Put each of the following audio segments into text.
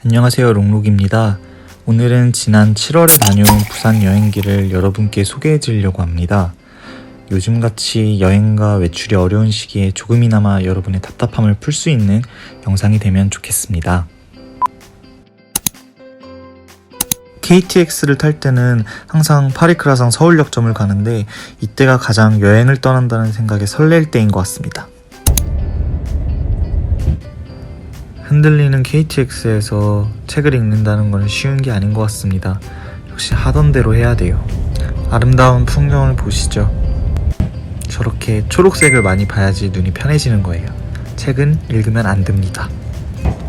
안녕하세요, 롱록입니다. 오늘은 지난 7월에 다녀온 부산 여행기를 여러분께 소개해 드리려고 합니다. 요즘같이 여행과 외출이 어려운 시기에 조금이나마 여러분의 답답함을 풀 수 있는 영상이 되면 좋겠습니다. KTX를 탈 때는 항상 파리크라상 서울역점을 가는데 이때가 가장 여행을 떠난다는 생각에 설렐 때인 것 같습니다. 흔들리는 KTX에서 책을 읽는다는 건 쉬운 게 아닌 것 같습니다. 역시 하던 대로 해야 돼요. 아름다운 풍경을 보시죠. 저렇게 초록색을 많이 봐야지 눈이 편해지는 거예요. 책은 읽으면 안 됩니다.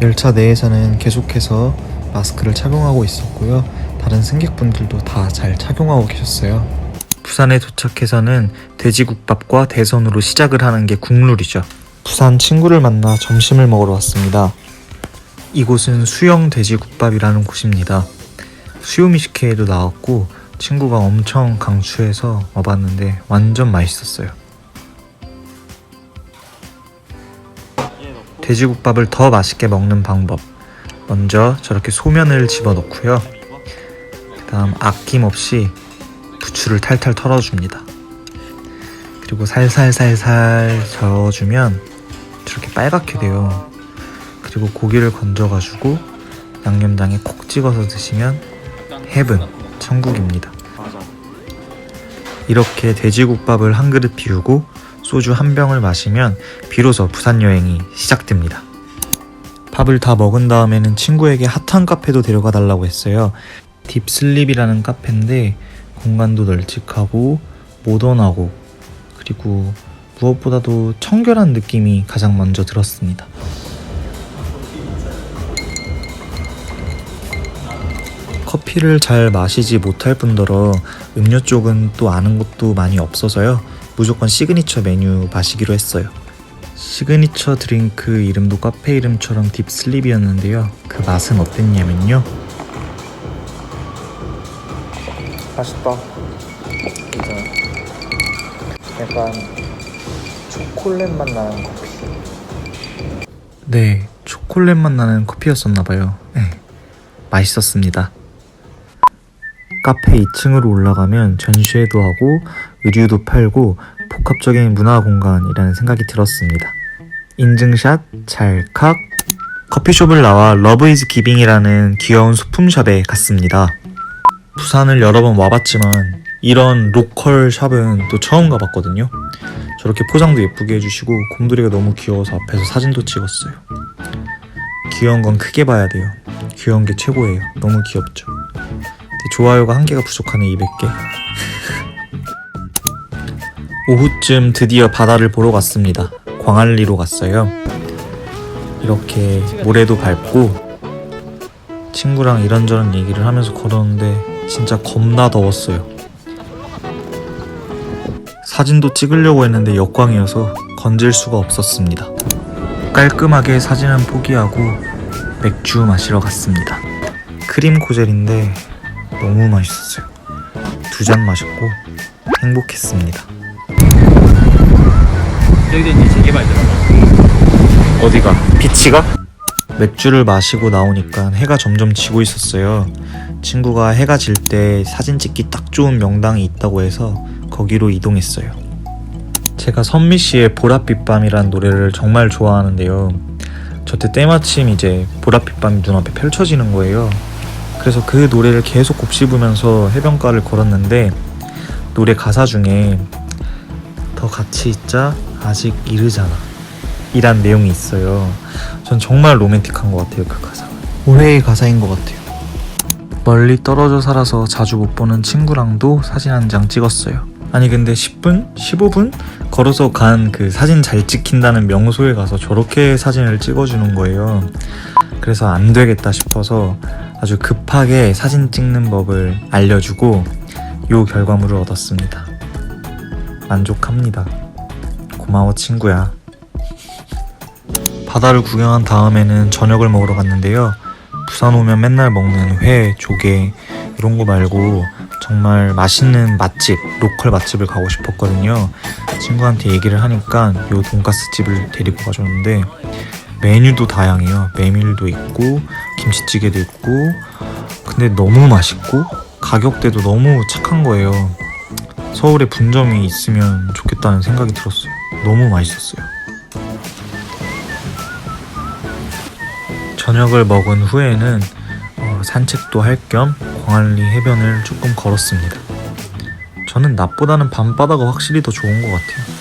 열차 내에서는 계속해서 마스크를 착용하고 있었고요. 다른 승객분들도 다 잘 착용하고 계셨어요. 부산에 도착해서는 돼지국밥과 대선으로 시작을 하는 게 국룰이죠. 부산 친구를 만나 점심을 먹으러 왔습니다. 이곳은 수영 돼지국밥이라는 곳입니다. 수요미식회에도 나왔고 친구가 엄청 강추해서 와봤는데 완전 맛있었어요. 돼지국밥을 더 맛있게 먹는 방법, 먼저 저렇게 소면을 집어넣고요. 그 다음 아낌없이 부추를 탈탈 털어줍니다. 그리고 살살살살 저어주면 저렇게 빨갛게 돼요. 그리고 고기를 건져가지고 양념장에 콕 찍어서 드시면 헤븐, 천국입니다. 이렇게 돼지국밥을 한 그릇 비우고 소주 한 병을 마시면 비로소 부산 여행이 시작됩니다. 밥을 다 먹은 다음에는 친구에게 핫한 카페도 데려가 달라고 했어요. 딥슬립이라는 카페인데 공간도 널찍하고 모던하고 그리고 무엇보다도 청결한 느낌이 가장 먼저 들었습니다. 커피를 잘 마시지 못할 뿐더러 음료 쪽은 또 아는 것도 많이 없어서요. 무조건 시그니처 메뉴 마시기로 했어요. 시그니처 드링크 이름도 카페 이름처럼 딥슬립이었는데요. 그 맛은 어땠냐면요. 맛있다. 약간 초콜릿 맛 나는 커피. 네, 초콜릿 맛 나는 커피였었나봐요. 네, 맛있었습니다. 카페 2층으로 올라가면 전시회도 하고 의류도 팔고 복합적인 문화공간이라는 생각이 들었습니다. 인증샷 찰칵. 커피숍을 나와 러브 이즈 기빙이라는 귀여운 소품샵에 갔습니다. 부산을 여러 번 와봤지만 이런 로컬 샵은 또 처음 가봤거든요. 저렇게 포장도 예쁘게 해주시고 곰돌이가 너무 귀여워서 앞에서 사진도 찍었어요. 귀여운 건 크게 봐야 돼요. 귀여운 게 최고예요. 너무 귀엽죠. 좋아요가 1개가 부족하네. 200개. 오후쯤 드디어 바다를 보러 갔습니다. 광안리로 갔어요. 이렇게 모래도 밟고 친구랑 이런저런 얘기를 하면서 걸었는데 진짜 겁나 더웠어요. 사진도 찍으려고 했는데 역광이어서 건질 수가 없었습니다. 깔끔하게 사진은 포기하고 맥주 마시러 갔습니다. 크림 코젤인데 너무 맛있었어요. 2잔 마셨고 행복했습니다. 여기도 이제 재개발되더라고. 어디가? 비치가? 맥주를 마시고 나오니까 해가 점점 지고 있었어요. 친구가 해가 질 때 사진 찍기 딱 좋은 명당이 있다고 해서 거기로 이동했어요. 제가 선미씨의 보랏빛 밤이란 노래를 정말 좋아하는데요. 저때 때마침 이제 보랏빛 밤이 눈앞에 펼쳐지는 거예요. 그래서 그 노래를 계속 곱씹으면서 해변가를 걸었는데 노래 가사 중에 더 같이 있자 아직 이르잖아 이란 내용이 있어요. 전 정말 로맨틱한 것 같아요. 그 가사가 올해의 가사인 것 같아요. 멀리 떨어져 살아서 자주 못 보는 친구랑도 사진 한 장 찍었어요. 아니 근데 10분? 15분? 걸어서 간 그 사진 잘 찍힌다는 명소에 가서 저렇게 사진을 찍어주는 거예요. 그래서 안 되겠다 싶어서 아주 급하게 사진 찍는 법을 알려주고 요 결과물을 얻었습니다. 만족합니다. 고마워 친구야. 바다를 구경한 다음에는 저녁을 먹으러 갔는데요. 부산 오면 맨날 먹는 회, 조개 이런 거 말고 정말 맛있는 맛집, 로컬 맛집을 가고 싶었거든요. 친구한테 얘기를 하니까 요 돈가스 집을 데리고 가줬는데 메뉴도 다양해요. 메밀도 있고 김치찌개도 있고, 근데 너무 맛있고 가격대도 너무 착한 거예요. 서울에 분점이 있으면 좋겠다는 생각이 들었어요. 너무 맛있었어요. 저녁을 먹은 후에는 산책도 할 겸 광안리 해변을 조금 걸었습니다. 저는 낮보다는 밤바다가 확실히 더 좋은 것 같아요.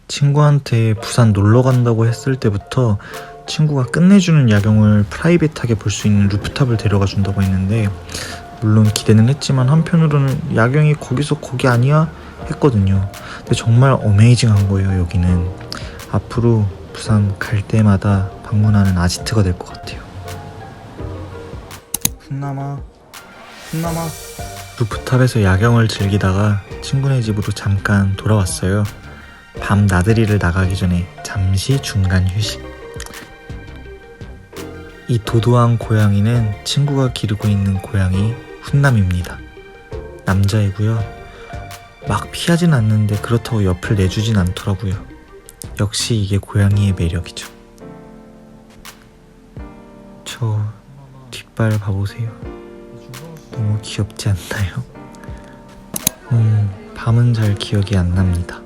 친구한테 부산 놀러 간다고 했을 때부터 친구가 끝내주는 야경을 프라이빗하게 볼 수 있는 루프탑을 데려가 준다고 했는데, 물론 기대는 했지만 한편으로는 야경이 거기서 거기 아니야? 했거든요. 근데 정말 어메이징한 거예요. 여기는 앞으로 부산 갈 때마다 방문하는 아지트가 될 것 같아요. 훈남아 루프탑에서 야경을 즐기다가 친구네 집으로 잠깐 돌아왔어요. 밤 나들이를 나가기 전에 잠시 중간 휴식. 이 도도한 고양이는 친구가 기르고 있는 고양이 훈남입니다. 남자이고요. 막 피하진 않는데 그렇다고 옆을 내주진 않더라고요. 역시 이게 고양이의 매력이죠. 저 뒷발 봐보세요. 너무 귀엽지 않나요? 밤은 잘 기억이 안 납니다.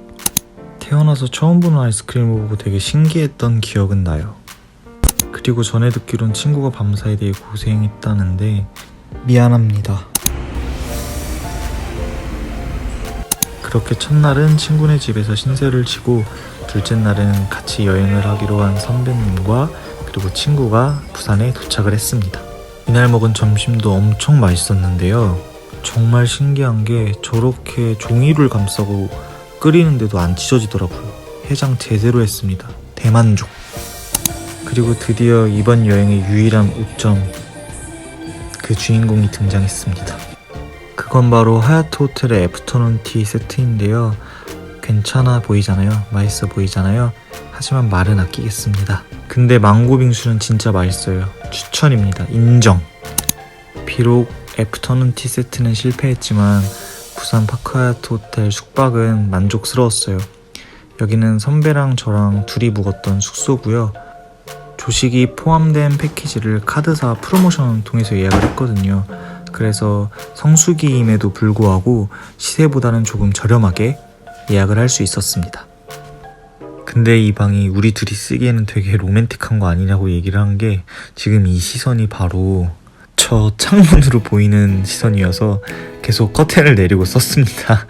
태어나서 처음 보는 아이스크림을 보고 되게 신기했던 기억은 나요. 그리고 전에 듣기론 친구가 밤사이 되게 고생했다는데 미안합니다. 그렇게 첫날은 친구네 집에서 신세를 지고, 둘째 날은 같이 여행을 하기로 한 선배님과 그리고 친구가 부산에 도착을 했습니다. 이날 먹은 점심도 엄청 맛있었는데요. 정말 신기한 게 저렇게 종이를 감싸고 끓이는데도 안 찢어지더라고요. 해장 제대로 했습니다. 대만족. 그리고 드디어 이번 여행의 유일한 오점, 그 주인공이 등장했습니다. 그건 바로 하얏트 호텔의 애프터눈 티 세트인데요. 괜찮아 보이잖아요. 맛있어 보이잖아요. 하지만 말은 아끼겠습니다. 근데 망고 빙수는 진짜 맛있어요. 추천입니다. 인정. 비록 애프터눈 티 세트는 실패했지만 부산 파크 하얏트 호텔 숙박은 만족스러웠어요. 여기는 선배랑 저랑 둘이 묵었던 숙소고요. 조식이 포함된 패키지를 카드사 프로모션을 통해서 예약을 했거든요. 그래서 성수기임에도 불구하고 시세보다는 조금 저렴하게 예약을 할 수 있었습니다. 근데 이 방이 우리 둘이 쓰기에는 되게 로맨틱한 거 아니냐고 얘기를 한 게, 지금 이 시선이 바로 저 창문으로 보이는 시선이어서 계속 커튼을 내리고 썼습니다.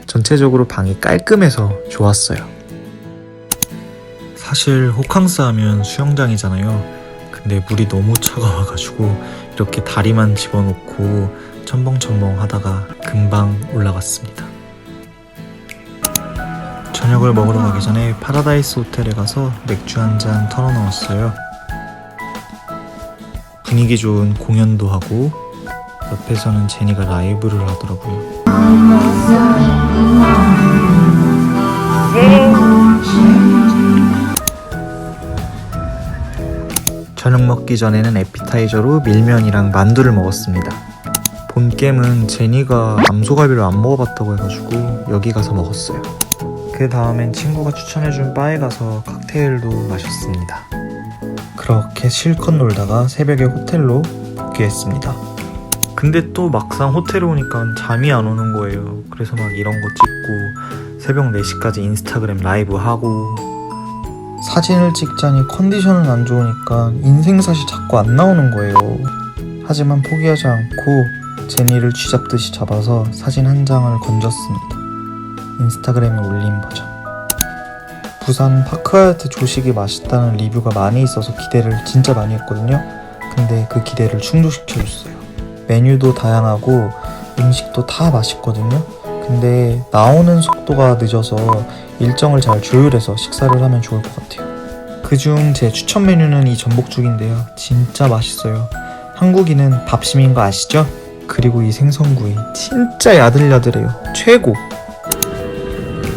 전체적으로 방이 깔끔해서 좋았어요. 사실 호캉스 하면 수영장이잖아요. 근데 물이 너무 차가워가지고 이렇게 다리만 집어넣고 첨벙첨벙 하다가 금방 올라갔습니다. 저녁을 먹으러 가기 전에 파라다이스 호텔에 가서 맥주 한 잔 털어넣었어요. 분위기 좋은 공연도 하고 옆에서는 제니가 라이브를 하더라고요. 저녁 먹기 전에는 에피타이저로 밀면이랑 만두를 먹었습니다. 본겜은 제니가 암소갈비를 안 먹어봤다고 해가지고 여기 가서 먹었어요. 그 다음엔 친구가 추천해준 바에 가서 칵테일도 마셨습니다. 그렇게 실컷 놀다가 새벽에 호텔로 복귀했습니다. 근데 또 막상 호텔에 오니까 잠이 안 오는 거예요. 그래서 막 이런 거 찍고 새벽 4시까지 인스타그램 라이브 하고, 사진을 찍자니 컨디션은 안 좋으니까 인생샷이 자꾸 안 나오는 거예요. 하지만 포기하지 않고 제니를 쥐잡듯이 잡아서 사진 한 장을 건졌습니다. 인스타그램에 올린 버전. 부산 파크 하얏트 조식이 맛있다는 리뷰가 많이 있어서 기대를 진짜 많이 했거든요. 근데 그 기대를 충족시켜줬어요. 메뉴도 다양하고 음식도 다 맛있거든요. 근데 나오는 속도가 늦어서 일정을 잘 조율해서 식사를 하면 좋을 것 같아요. 그중 제 추천 메뉴는 이 전복죽인데요. 진짜 맛있어요. 한국인은 밥심인 거 아시죠? 그리고 이 생선구이 진짜 야들야들해요. 최고!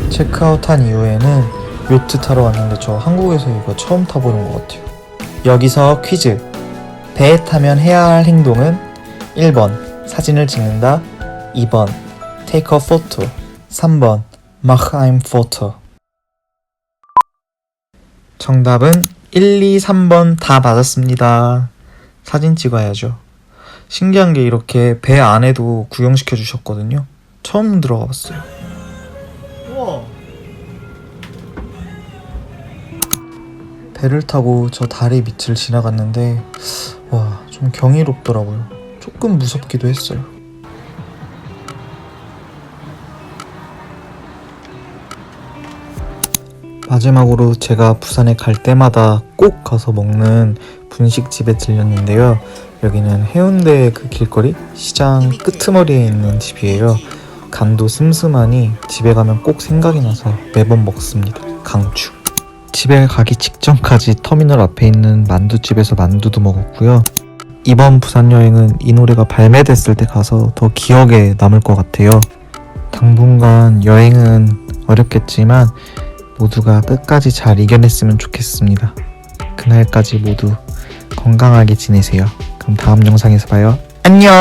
체크아웃한 이후에는 요트 타러 왔는데 저 한국에서 이거 처음 타보는 것 같아요. 여기서 퀴즈! 배에 타면 해야 할 행동은 1번 사진을 찍는다, 2번 take a photo, 3번 mach ein Foto. 정답은 1, 2, 3번 다 맞았습니다. 사진 찍어야죠. 신기한 게 이렇게 배 안에도 구경시켜 주셨거든요. 처음 들어가 봤어요. 우와. 배를 타고 저 다리 밑을 지나갔는데 와, 좀 경이롭더라고요. 조금 무섭기도 했어요. 마지막으로 제가 부산에 갈 때마다 꼭 가서 먹는 분식집에 들렸는데요. 여기는 해운대 그 길거리 시장 끄트머리에 있는 집이에요. 간도 슴슴하니 집에 가면 꼭 생각이 나서 매번 먹습니다. 강추. 집에 가기 직전까지 터미널 앞에 있는 만두집에서 만두도 먹었고요. 이번 부산 여행은 이 노래가 발매됐을 때 가서 더 기억에 남을 것 같아요. 당분간 여행은 어렵겠지만 모두가 끝까지 잘 이겨냈으면 좋겠습니다. 그날까지 모두 건강하게 지내세요. 그럼 다음 영상에서 봐요. 안녕!